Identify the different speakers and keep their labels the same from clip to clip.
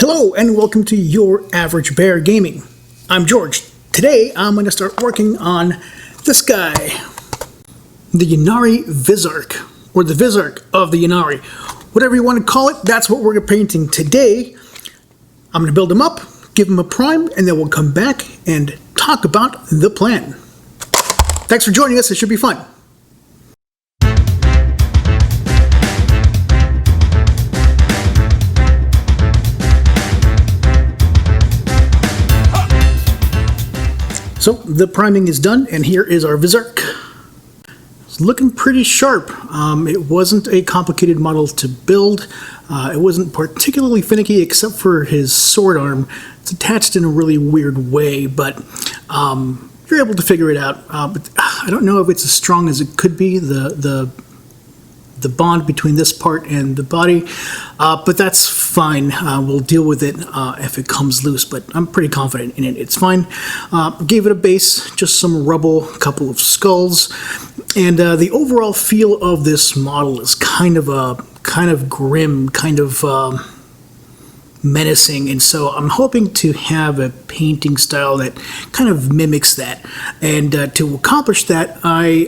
Speaker 1: Hello and welcome to Your Average Bear Gaming. I'm George. Today I'm going to start working on this guy, the Ynnari Visarch, or the Visarch of the Ynnari. Whatever you want to call it, that's what we're painting today. I'm going to build him up, give him a prime, and then we'll come back and talk about the plan. Thanks for joining us. It should be fun. So the priming is done, and here is our Visarch. It's looking pretty sharp. It wasn't a complicated model to build. It wasn't particularly finicky except for his sword arm. It's attached in a really weird way, but you're able to figure it out. But I don't know if it's as strong as it could be, the bond between this part and the body, but that's fine. We'll deal with it if it comes loose, but I'm pretty confident in it. It's fine. Gave it a base, just some rubble, a couple of skulls, and the overall feel of this model is kind of grim, kind of menacing, and so I'm hoping to have a painting style that kind of mimics that. And to accomplish that, I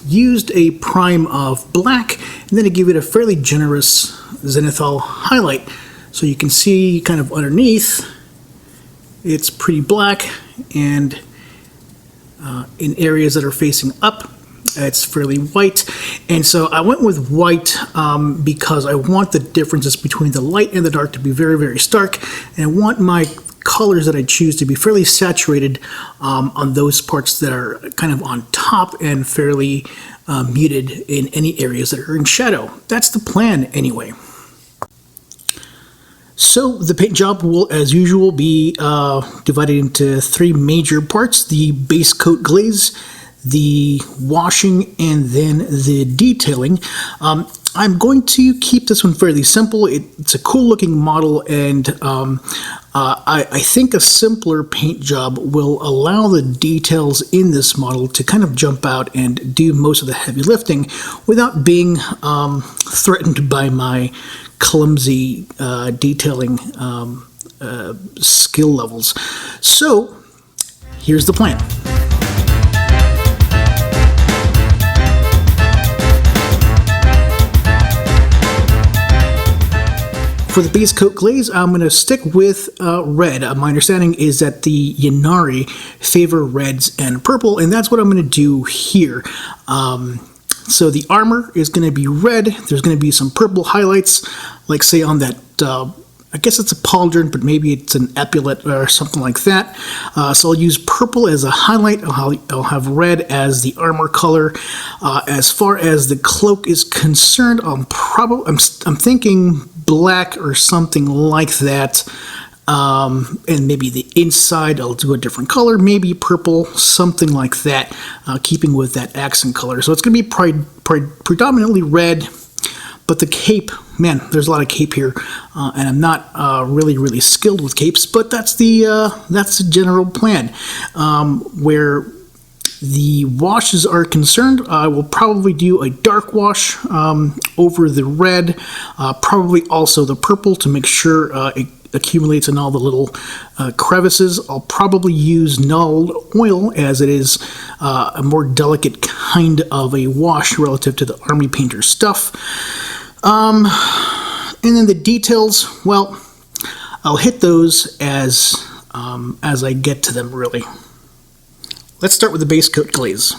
Speaker 1: used a prime of black, and then I gave it a fairly generous zenithal highlight. So you can see kind of underneath, it's pretty black, and in areas that are facing up, it's fairly white. And so I went with white because I want the differences between the light and the dark to be very, very stark, and I want my colors that I choose to be fairly saturated on those parts that are kind of on top and fairly muted in any areas that are in shadow. That's the plan anyway. So the paint job will, as usual, be divided into three major parts: the base coat glaze, the washing, and then the detailing. I'm going to keep this one fairly simple. It's a cool looking model, and I think a simpler paint job will allow the details in this model to kind of jump out and do most of the heavy lifting without being threatened by my clumsy detailing skill levels. So here's the plan. For the base coat glaze, I'm going to stick with red. My understanding is that the Ynnari favor reds and purple, and that's what I'm going to do here. So the armor is going to be red. There's going to be some purple highlights, like say on that, I guess it's a pauldron, but maybe it's an epaulet or something like that. So I'll use purple as a highlight. I'll have red as the armor color. As far as the cloak is concerned, I'm thinking black or something like that, and maybe the inside I'll do a different color, maybe purple, something like that, keeping with that accent color. So it's going to be predominantly red, but the cape, man, there's a lot of cape here, and I'm not really skilled with capes, but that's the general plan. Where the washes are concerned, I will probably do a dark wash over the red, probably also the purple to make sure it accumulates in all the little crevices. I'll probably use null oil, as it is a more delicate kind of a wash relative to the army painter stuff. And then the details, well, I'll hit those as I get to them, really. Let's start with the base coat glaze.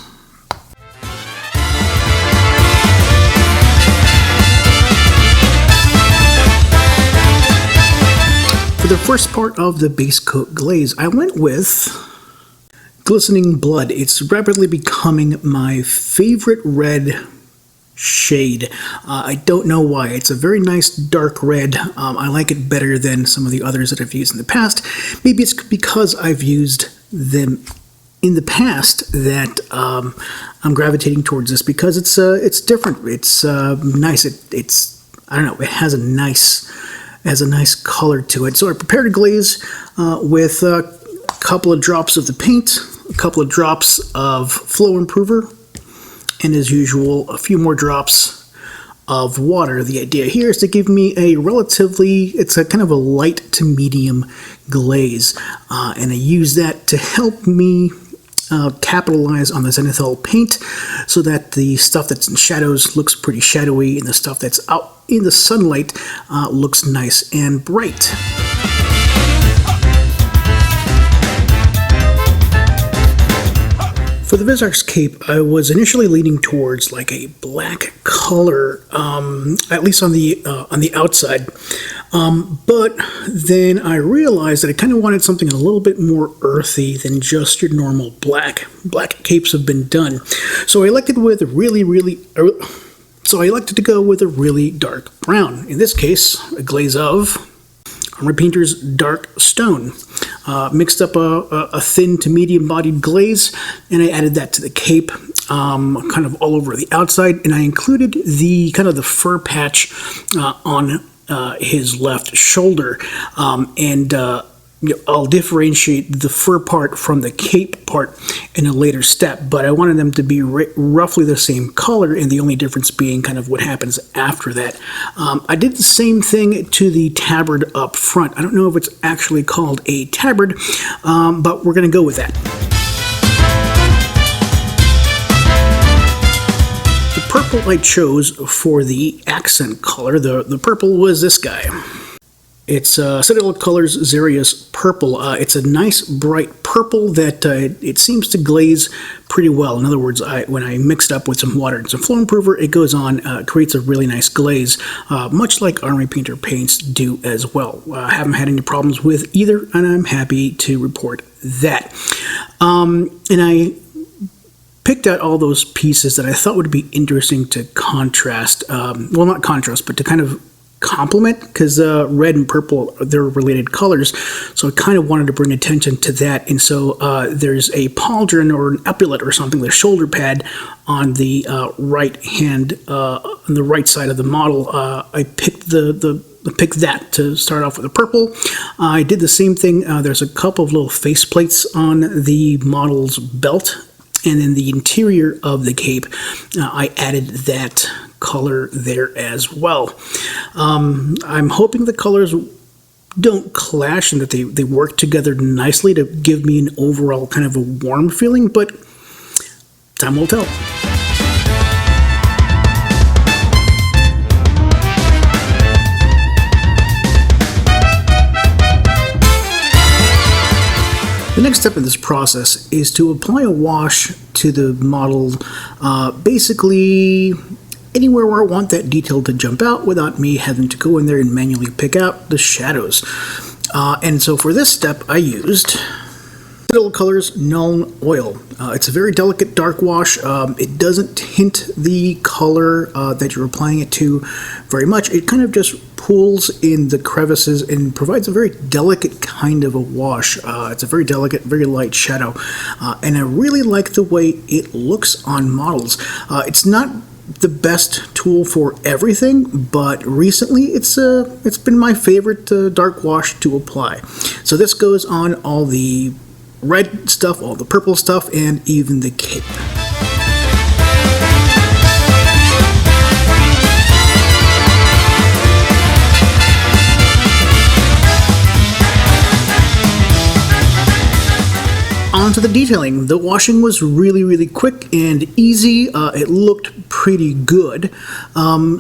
Speaker 1: For the first part of the base coat glaze, I went with Glistening Blood. It's rapidly becoming my favorite red shade. I don't know why. It's a very nice dark red. I like it better than some of the others that I've used in the past. Maybe it's because I've used them in the past that I'm gravitating towards this, because it's different. It's nice. It's I don't know. It has a nice color to it. So I prepared a glaze with a couple of drops of the paint, a couple of drops of flow improver, and as usual, a few more drops of water. The idea here is to give me a relatively, it's a kind of a light to medium glaze, and I use that to help me capitalize on the zenithal paint so that the stuff that's in shadows looks pretty shadowy and the stuff that's out in the sunlight looks nice and bright. For the Visarch's cape, I was initially leaning towards like a black color, at least on the outside. But then I realized that I kind of wanted something a little bit more earthy than just your normal black. Black capes have been done, so I elected to go with a really dark brown. In this case, a glaze of Armor Painter's Dark Stone. Mixed up a thin to medium bodied glaze, and I added that to the cape, kind of all over the outside, and I included the kind of the fur patch on his left shoulder, and I'll differentiate the fur part from the cape part in a later step, but I wanted them to be roughly the same color, and the only difference being kind of what happens after that. I did the same thing to the tabard up front. I don't know if it's actually called a tabard, but we're going to go with that. The purple I chose for the accent color, the purple was this guy. It's Citadel Colors Xerius Purple. It's a nice bright purple that it seems to glaze pretty well. In other words, when I mix it up with some water and some flow improver, it goes on, creates a really nice glaze, much like Army Painter paints do as well. I haven't had any problems with either, and I'm happy to report that. And I picked out all those pieces that I thought would be interesting to contrast, well, not contrast, but to kind of complement, because red and purple, they're related colors, so I kind of wanted to bring attention to that. And so there's a pauldron or an epaulet or something, the shoulder pad on the right hand, on the right side of the model. I picked pick that to start off with the purple. I did the same thing. There's a couple of little face plates on the model's belt, and in the interior of the cape, I added that color there as well. I'm hoping the colors don't clash and that they work together nicely to give me an overall kind of a warm feeling, but time will tell. The next step in this process is to apply a wash to the model, basically anywhere where I want that detail to jump out without me having to go in there and manually pick out the shadows. And so for this step, I used Citadel Colors Null Oil. It's a very delicate dark wash. It doesn't tint the color that you're applying it to very much. It kind of just pools in the crevices and provides a very delicate kind of a wash. It's a very delicate, very light shadow. And I really like the way it looks on models. It's not the best tool for everything, but recently it's been my favorite dark wash to apply. So this goes on all the red stuff, all the purple stuff, and even the cape. On to the detailing. The washing was really, really quick and easy. It looked pretty good.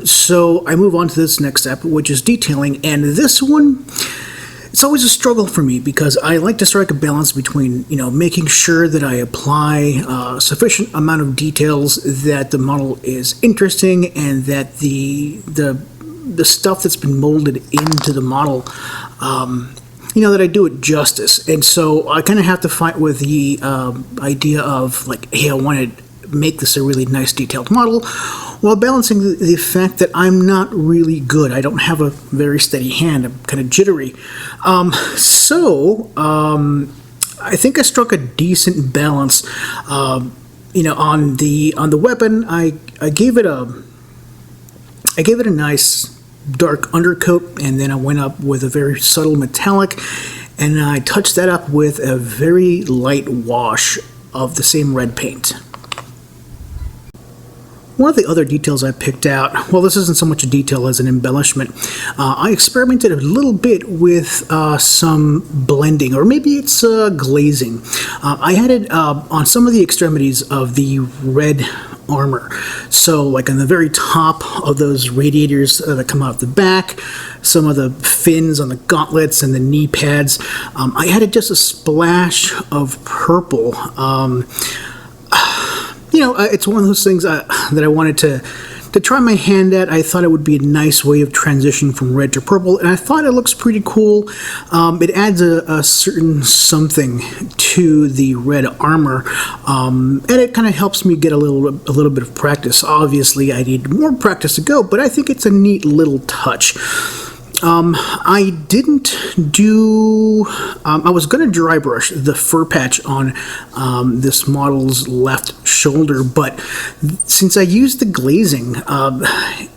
Speaker 1: So I move on to this next step, which is detailing. And this one, it's always a struggle for me because I like to strike a balance between, making sure that I apply a sufficient amount of details that the model is interesting and that the stuff that's been molded into the model, that I do it justice. And so I kind of have to fight with the idea of like, hey, I want to make this a really nice detailed model, while balancing the fact that I'm not really good. I don't have a very steady hand. I'm kind of jittery. So I think I struck a decent balance. On the weapon, I gave it a nice dark undercoat, and then I went up with a very subtle metallic, and I touched that up with a very light wash of the same red paint. One of the other details I picked out, well, this isn't so much a detail as an embellishment. I experimented a little bit with some blending, or maybe it's glazing. I had it on some of the extremities of the red armor. So like on the very top of those radiators that come out of the back, some of the fins on the gauntlets and the knee pads, I added just a splash of purple. It's one of those things that I wanted to try my hand at. I thought it would be a nice way of transitioning from red to purple, and I thought it looks pretty cool. It adds a certain something to the red armor, and it kind of helps me get a little bit of practice. Obviously, I need more practice to go, but I think it's a neat little touch. I didn't do, I was going to dry brush the fur patch on this model's left shoulder, but since I used the glazing,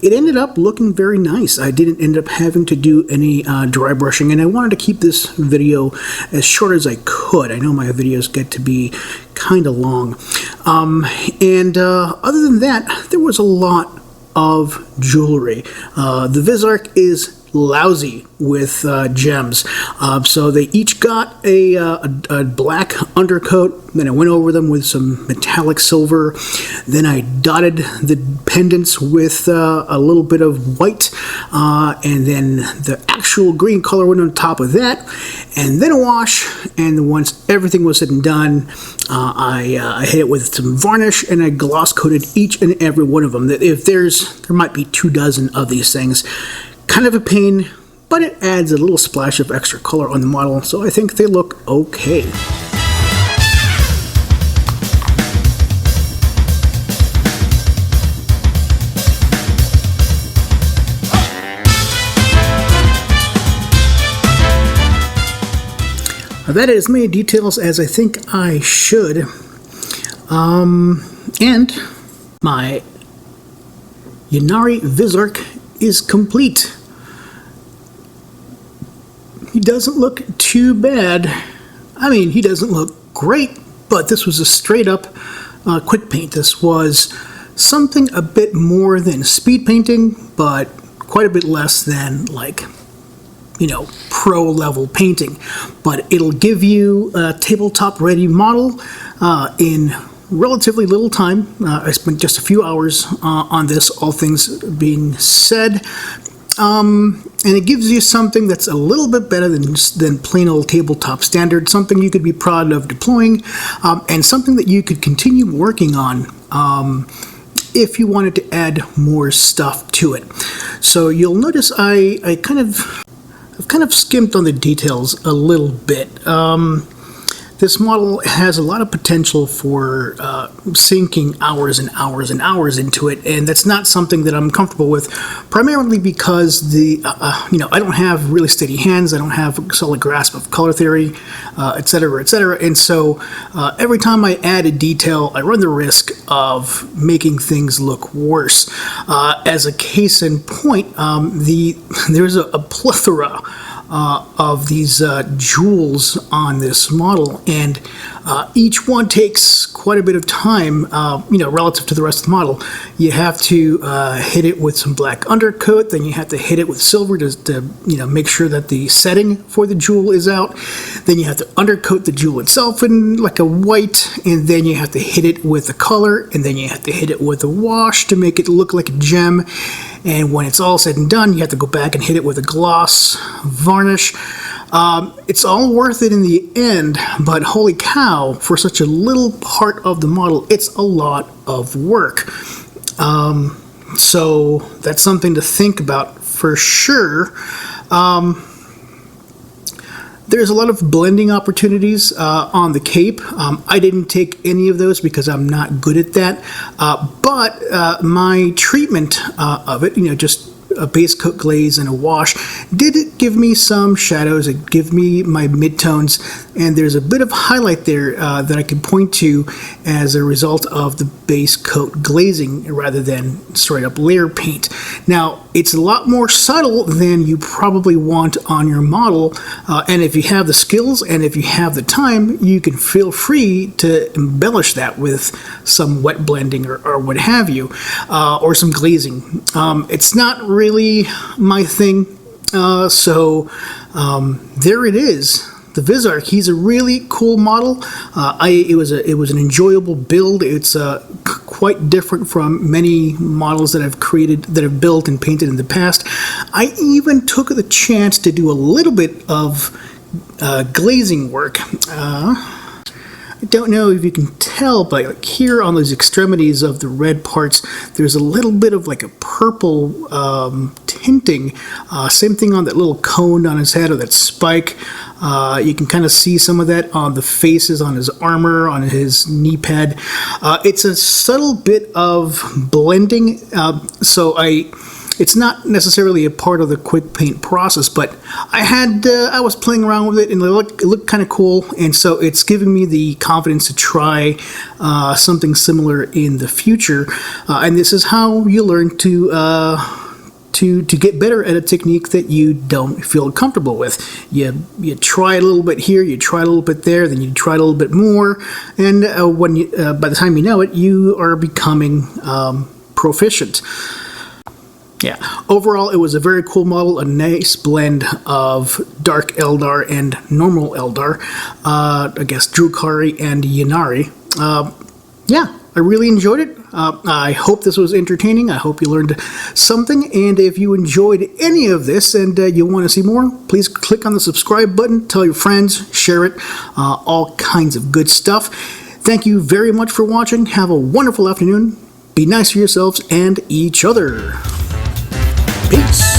Speaker 1: it ended up looking very nice. I didn't end up having to do any dry brushing, and I wanted to keep this video as short as I could. I know my videos get to be kind of long. Other than that, there was a lot of jewelry. The Visarch is lousy with gems, so they each got a black undercoat. Then I went over them with some metallic silver. Then I dotted the pendants with a little bit of white, and then the actual green color went on top of that, and then a wash. And once everything was said and done, I hit it with some varnish, and I gloss coated each and every one of them. There might be 24 of these things. Kind of a pain, but it adds a little splash of extra color on the model, so I think they look okay. That is as many details as I think I should. And my Ynnari Visarch is complete. He doesn't look too bad. I mean, he doesn't look great, but this was a straight up quick paint. This was something a bit more than speed painting, but quite a bit less than, like, pro level painting. But it'll give you a tabletop ready model in relatively little time. I spent just a few hours on this, all things being said. And it gives you something that's a little bit better than plain old tabletop standard, something you could be proud of deploying, and something that you could continue working on if you wanted to add more stuff to it. So you'll notice I've kind of skimped on the details a little bit. This model has a lot of potential for sinking hours and hours and hours into it, and that's not something that I'm comfortable with, primarily because I don't have really steady hands, I don't have a solid grasp of color theory, etc., etc., and so every time I add a detail, I run the risk of making things look worse. As a case in point, there's a plethora of these jewels on this model, and each one takes quite a bit of time, relative to the rest of the model. You have to hit it with some black undercoat, then you have to hit it with silver to make sure that the setting for the jewel is out. Then you have to undercoat the jewel itself in like a white, and then you have to hit it with a color, and then you have to hit it with a wash to make it look like a gem. And when it's all said and done, you have to go back and hit it with a gloss varnish. It's all worth it in the end, but holy cow, for such a little part of the model, it's a lot of work. So that's something to think about for sure. There's a lot of blending opportunities on the cape. I didn't take any of those because I'm not good at that. But my treatment of it, just a base coat glaze and a wash did give me some shadows. It gave me my midtones, and there's a bit of highlight there that I can point to as a result of the base coat glazing rather than straight up layer paint. Now, it's a lot more subtle than you probably want on your model, and if you have the skills and if you have the time, you can feel free to embellish that with some wet blending or what have you, or some glazing. It's not really my thing, so there it is. The Visarch, he's a really cool model. It was an enjoyable build. It's quite different from many models that I've created, that I've built and painted in the past. I even took the chance to do a little bit of glazing work. I don't know if you can tell, but like here on those extremities of the red parts, there's a little bit of like a purple tinting. Same thing on that little cone on his head, or that spike. You can kind of see some of that on the faces, on his armor, on his knee pad. It's a subtle bit of blending, it's not necessarily a part of the quick paint process, but I was playing around with it, and it looked kind of cool, and so it's giving me the confidence to try something similar in the future. And this is how you learn to get better at a technique that you don't feel comfortable with. You try a little bit here, you try a little bit there, then you try a little bit more, and by the time you know it, you are becoming proficient. Yeah, overall it was a very cool model, a nice blend of Dark Eldar and normal Eldar, I guess Drukhari and Ynnari. Yeah, I really enjoyed it. I hope this was entertaining. I hope you learned something, and if you enjoyed any of this and you want to see more, please click on the subscribe button, tell your friends, share it, all kinds of good stuff. Thank you very much for watching. Have a wonderful afternoon. Be nice to yourselves and each other. Peace.